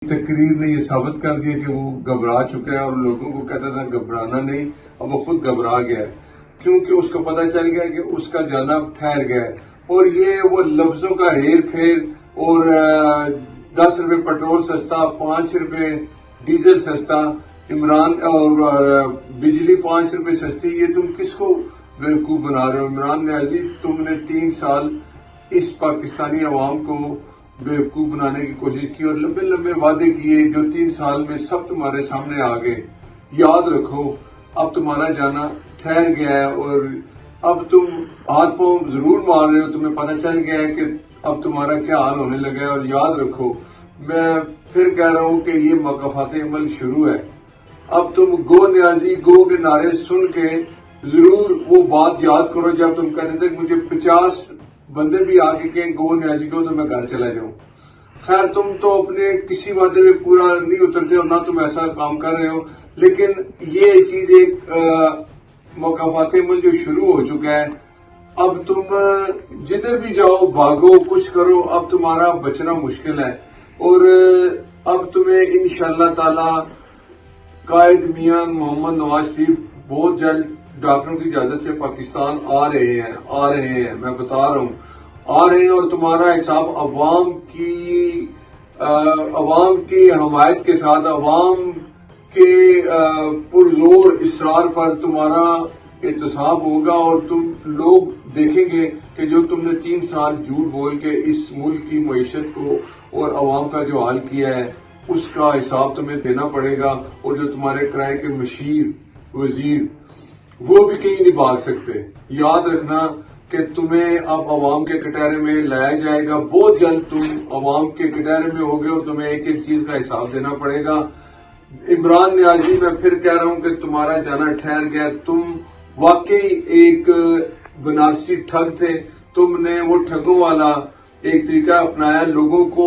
تقریر نے یہ ثابت کر دیا کہ وہ گھبرا چکا ہے اور لوگوں کو کہتا تھا گھبرانا نہیں، اب وہ خود گھبرا گیا ہے کیونکہ اس کو پتہ چل گیا کہ اس کا جانا ٹھہر گیا ہے۔ اور یہ وہ لفظوں کا ہیر پھیر اور 10 روپے پٹرول سستا، 5 روپے ڈیزل سستا، عمران اور بجلی 5 روپے سستی، یہ تم کس کو بیوقوف بنا رہے ہو؟ عمران نیازی، تم نے 3 سال اس پاکستانی عوام کو بیوقوف بنانے کی کوشش کی اور لمبے لمبے وعدے کیے جو 3 سال میں سب تمہارے سامنے آ گئے۔ یاد رکھو اب تمہارا جانا ٹھہر گیا ہے اور اب تم ہاتھ پاؤں ضرور مار رہے ہو، تمہیں پتہ چل گیا ہے کہ اب تمہارا کیا حال ہونے لگا ہے۔ اور یاد رکھو، میں پھر کہہ رہا ہوں کہ یہ موقفات عمل شروع ہے۔ اب تم گو نیازی گو کے نعرے سن کے ضرور وہ بات یاد کرو جب تم کہتے تھے مجھے 50 بندے بھی آ کے کہیں گو نیازی کو تو میں گھر چلا جاؤں۔ خیر تم تو اپنے کسی وعدے میں پورا نہیں اترتے اور نہ تم ایسا کام کر رہے ہو، لیکن یہ چیز ایک موقفات عمل جو شروع ہو چکا ہے۔ اب تم جدھر بھی جاؤ بھاگو کچھ کرو، اب تمہارا بچنا مشکل ہے۔ اور اب تمہیں انشاءاللہ تعالی قائد میاں محمد نواز شریف بہت جلد ڈاکٹروں کی اجازت سے پاکستان آ رہے ہیں، میں بتا رہا ہوں آ رہے ہیں، اور تمہارا حساب عوام کی حمایت کے ساتھ، عوام کے پرزور اصرار پر تمہارا احتساب ہوگا اور تم لوگ دیکھیں گے کہ جو تم نے 3 سال جھوٹ بول کے اس ملک کی معیشت کو اور عوام کا جو حال کیا ہے اس کا حساب تمہیں دینا پڑے گا۔ اور جو تمہارے کرائے کے مشیر وزیر وہ بھی کہیں نہیں بھاگ سکتے۔ یاد رکھنا کہ تمہیں اب عوام کے کٹہرے میں لایا جائے گا، بہت جلد تم عوام کے کٹہرے میں ہوگے اور تمہیں ایک ایک چیز کا حساب دینا پڑے گا۔ عمران نیازی، میں پھر کہہ رہا ہوں کہ تمہارا جانا ٹھہر گیا، تم واقعی ایک بنارسی ٹھگ تھے، تم نے وہ ٹھگوں والا ایک طریقہ اپنایا، لوگوں کو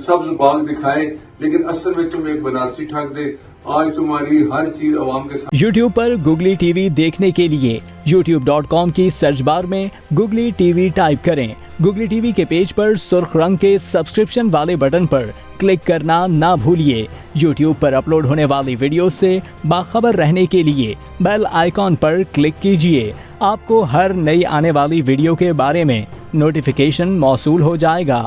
سبز باغ دکھائے، لیکن اصل میں تم ایک بنارسی ٹھگ تھے۔ آج تمہاری ہر چیز عوام کے ساتھ۔ یوٹیوب پر گوگلی ٹی وی دیکھنے کے لیے youtube.com کی سرچ بار میں گوگلی ٹی وی ٹائپ کریں۔ گوگلی ٹی وی کے پیج پر سرخ رنگ کے سبسکرپشن والے بٹن پر کلک کرنا نہ بھولیے۔ یوٹیوب پر اپلوڈ ہونے والی ویڈیو سے باخبر رہنے کے لیے بیل آئیکن پر کلک کیجیے۔ آپ کو ہر نئی آنے والی ویڈیو کے بارے میں نوٹیفیکیشن موصول ہو جائے گا۔